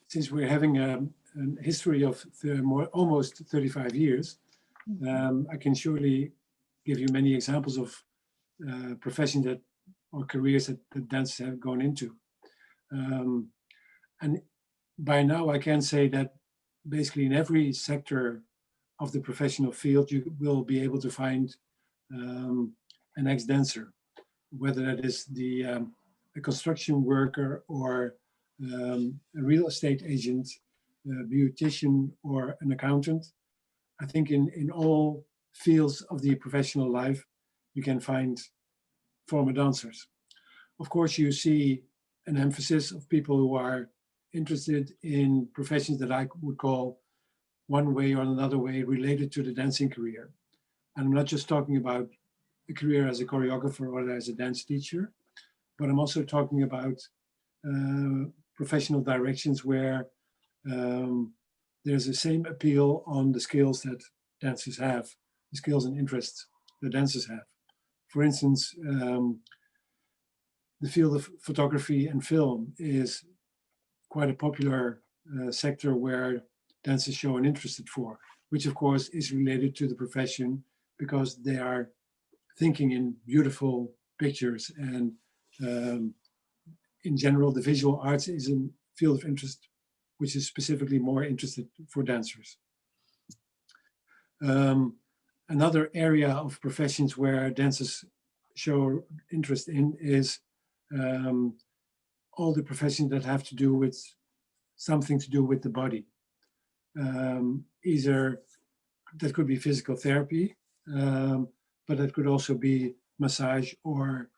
since we're having a history of almost 35 years, I can surely give you many examples of professions or careers that dancers have gone into. And by now I can say that basically in every sector of the professional field, you will be able to find an ex-dancer, whether that is a construction worker or a real estate agent, a beautician or an accountant. I think in all fields of the professional life, you can find former dancers. Of course, you see an emphasis of people who are interested in professions that I would call one way or another way related to the dancing career. And I'm not just talking about a career as a choreographer or as a dance teacher, but I'm also talking about professional directions where there's the same appeal on the skills that dancers have, the skills and interests that dancers have. For instance, the field of photography and film is quite a popular sector where dancers show an interest for, which of course is related to the profession because they are thinking in beautiful pictures, and in general, the visual arts is a field of interest which is specifically more interested for dancers. Another area of professions where dancers show interest in is all the professions that have to do with something to do with the body. Either that could be physical therapy, but that could also be massage or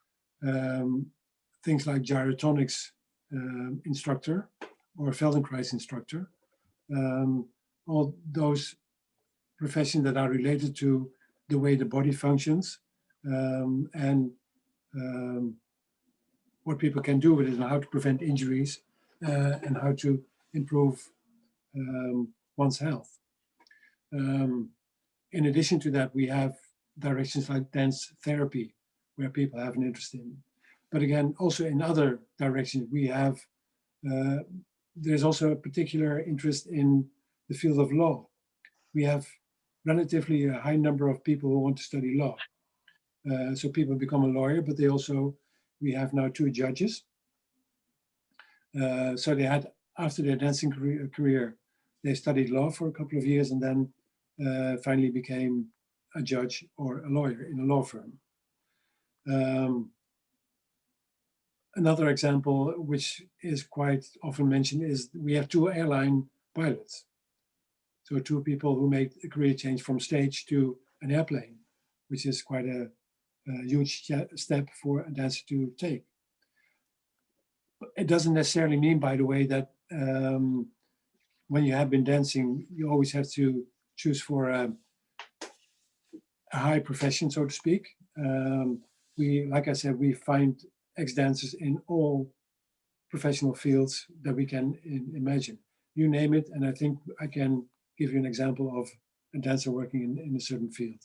things like gyrotonics instructor or Feldenkrais instructor. All those professions that are related to the way the body functions and what people can do with it and how to prevent injuries and how to improve one's health. In addition to that, we have directions like dance therapy, where people have an interest in. But again, also in other directions, we have, there's also a particular interest in the field of law. We have relatively a high number of people who want to study law. So people become a lawyer, but we have now 2 judges. So they had, after their dancing career, they studied law for a couple of years and then finally became a judge or a lawyer in a law firm. Another example, which is quite often mentioned, is we have 2 airline pilots. So 2 people who make a career change from stage to an airplane, which is quite a huge step for a dancer to take. It doesn't necessarily mean, by the way, that when you have been dancing, you always have to choose for a high profession, so to speak. Like I said, we find ex-dancers in all professional fields that we can imagine. You name it, and I think I can give you an example of a dancer working in a certain field.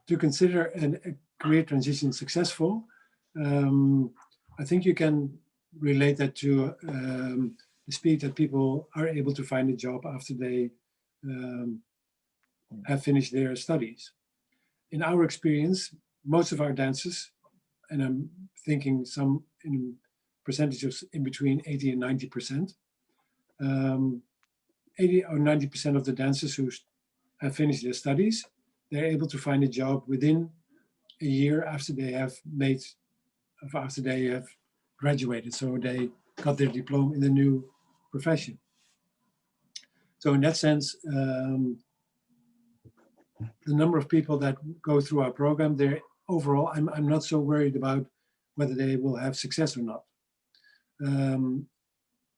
To consider a career transition successful, I think you can relate that to the speed that people are able to find a job after they have finished their studies. In our experience, most of our dancers, and I'm thinking some in percentages in between 80 and 90%, 80 or 90% of the dancers who have finished their studies, they're able to find a job within a year after they have graduated. So they got their diploma in the new profession. So in that sense, the number of people that go through our program, they're overall, I'm not so worried about whether they will have success or not. An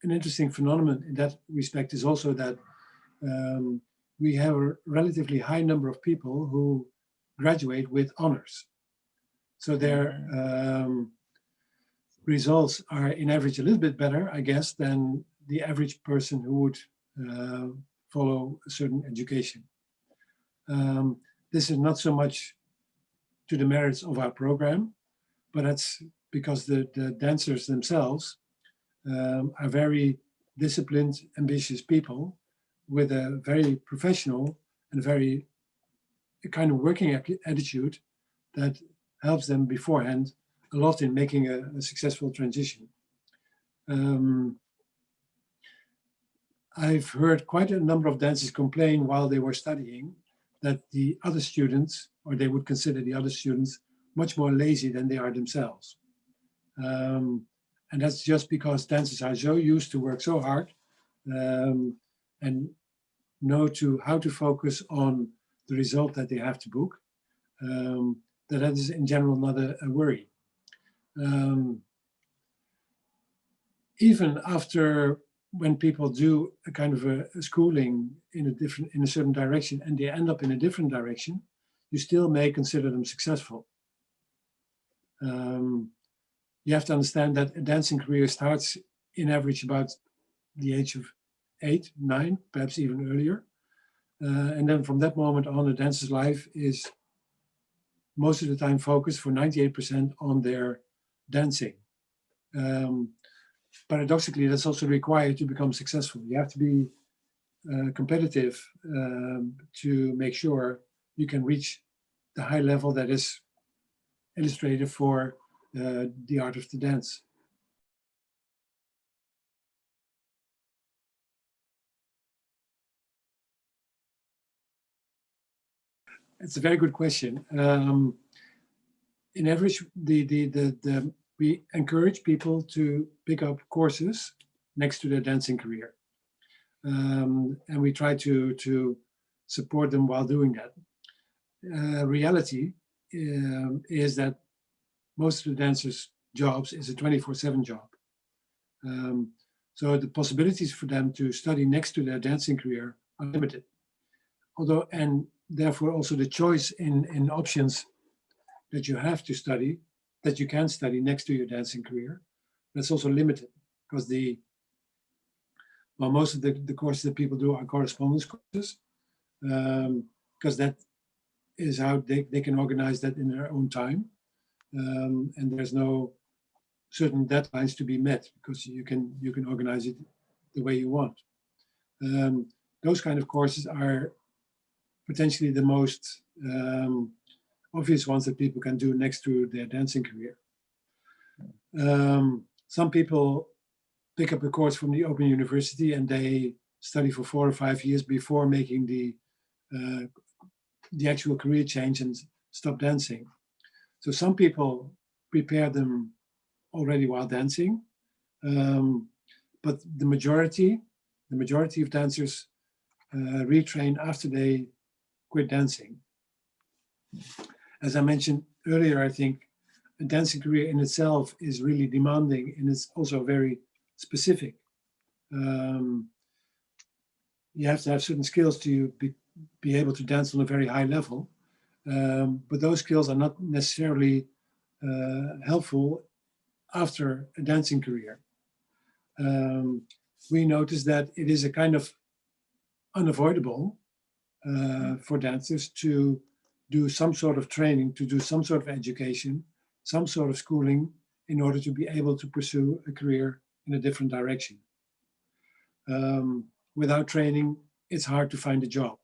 interesting phenomenon in that respect is also that we have a relatively high number of people who graduate with honors. So their results are in average a little bit better, I guess, than the average person who would follow a certain education. this is not so much to the merits of our program, but that's because the dancers themselves are very disciplined, ambitious people with a very professional and very kind of working attitude that helps them beforehand a lot in making a successful transition. I've heard quite a number of dancers complain while they were studying that the other students, or they would consider the other students, much more lazy than they are themselves. And that's just because dancers are so used to work so hard and know how to focus on the result that they have to book, that is in general not a worry. Even after when people do a kind of a schooling in a certain direction and they end up in a different direction, you still may consider them successful. You have to understand that a dancing career starts in average about the age of 8, 9, perhaps even earlier. And then from that moment on, a dancer's life is most of the time focused for 98% on their dancing. Paradoxically, that's also required to become successful. You have to be competitive to make sure you can reach the high level that is illustrated for the art of the dance. It's a very good question. In average, we encourage people to pick up courses next to their dancing career. And we try to support them while doing that. Reality is that most of the dancers' jobs is a 24/7 job. So the possibilities for them to study next to their dancing career are limited. Although, and therefore also the choice in options that you have to study, that you can study next to your dancing career, that's also limited because most of the courses that people do are correspondence courses, because that is how they can organize that in their own time. And there's no certain deadlines to be met because you can organize it the way you want. Those kind of courses are potentially the most obvious ones that people can do next to their dancing career. Some people pick up a course from the Open University and they study for 4 or 5 years before making the actual career change and stop dancing. So some people prepare them already while dancing, but the majority of dancers retrain after they quit dancing. As I mentioned earlier, I think a dancing career in itself is really demanding and it's also very specific. You have to have certain skills to be able to dance on a very high level, but those skills are not necessarily helpful after a dancing career. We notice that it is a kind of unavoidable for dancers to do some sort of training, to do some sort of education, some sort of schooling in order to be able to pursue a career in a different direction. Without training, it's hard to find a job.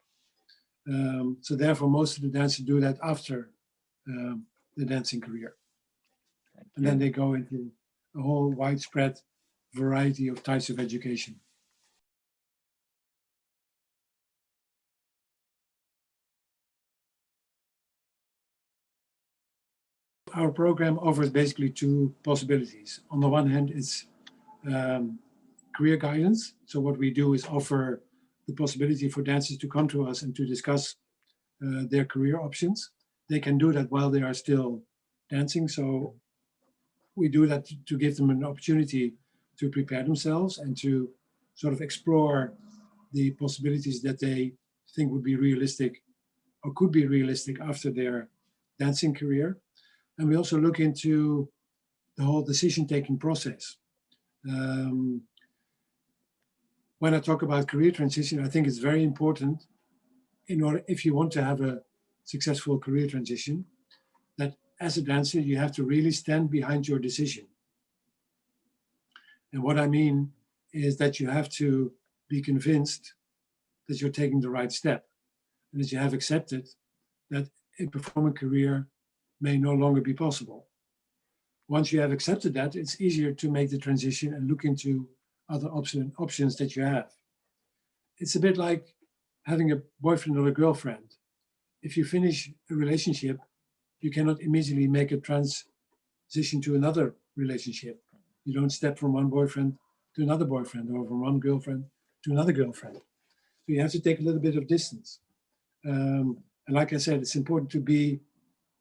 So therefore, most of the dancers do that after the dancing career. And then they go into a whole widespread variety of types of education. Our program offers basically 2 possibilities. On the one hand, it's career guidance. So what we do is offer the possibility for dancers to come to us and to discuss their career options. They can do that while they are still dancing. So we do that to give them an opportunity to prepare themselves and to sort of explore the possibilities that they think would be realistic or could be realistic after their dancing career. And we also look into the whole decision-taking process. When I talk about career transition, I think it's very important if you want to have a successful career transition, that as a dancer, you have to really stand behind your decision. And what I mean is that you have to be convinced that you're taking the right step, and that you have accepted that a performing career may no longer be possible. Once you have accepted that, it's easier to make the transition and look into other options that you have. It's a bit like having a boyfriend or a girlfriend. If you finish a relationship, you cannot immediately make a transition to another relationship. You don't step from one boyfriend to another boyfriend, or from one girlfriend to another girlfriend. So you have to take a little bit of distance. And like I said, it's important to be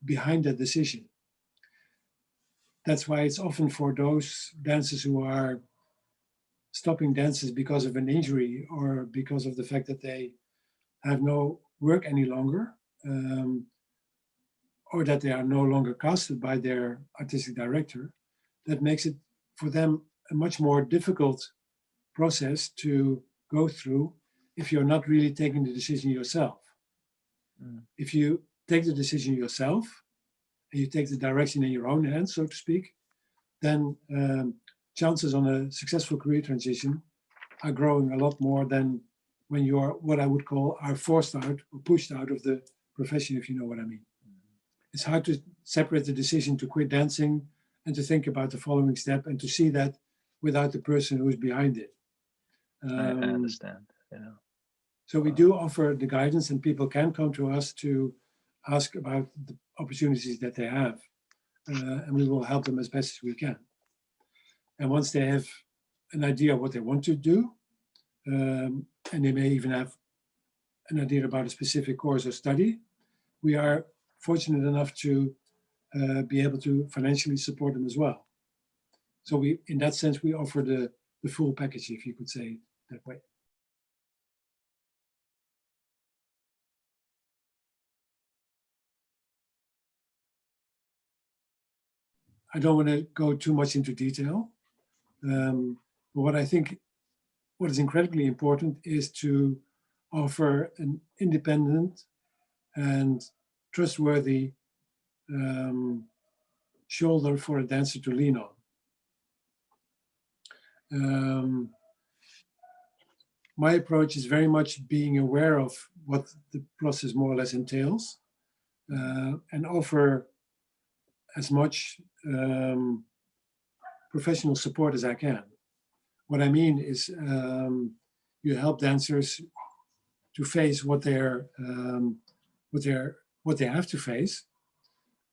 behind that decision. That's why it's often for those dancers who are stopping dances because of an injury, or because of the fact that they have no work any longer, or that they are no longer casted by their artistic director, that makes it for them a much more difficult process to go through if you're not really taking the decision yourself. If you take the decision yourself, and you take the direction in your own hands, so to speak, then chances on a successful career transition are growing a lot more than when you are, what I would call, are forced out or pushed out of the profession, if you know what I mean. It's hard to separate the decision to quit dancing and to think about the following step, and to see that without the person who is behind it. I understand, yeah. So we do offer the guidance, and people can come to us to ask about the opportunities that they have, and we will help them as best as we can. And once they have an idea of what they want to do, and they may even have an idea about a specific course or study, we are fortunate enough to be able to financially support them as well. So we, in that sense, we offer the full package, if you could say it that way. I don't want to go too much into detail, but what I think, what is incredibly important is to offer an independent and trustworthy shoulder for a dancer to lean on. My approach is very much being aware of what the process more or less entails, and offer as much professional support as I can. What I mean is, you help dancers to face what they have to face,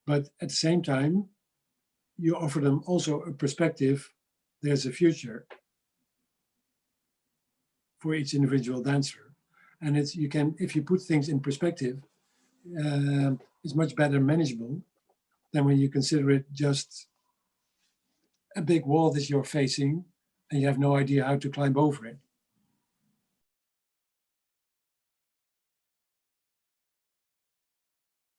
but at the same time, you offer them also a perspective. There's a future for each individual dancer, and it's, you can, if you put things in perspective, it's much better manageable than when you consider it just a big wall that you're facing and you have no idea how to climb over it.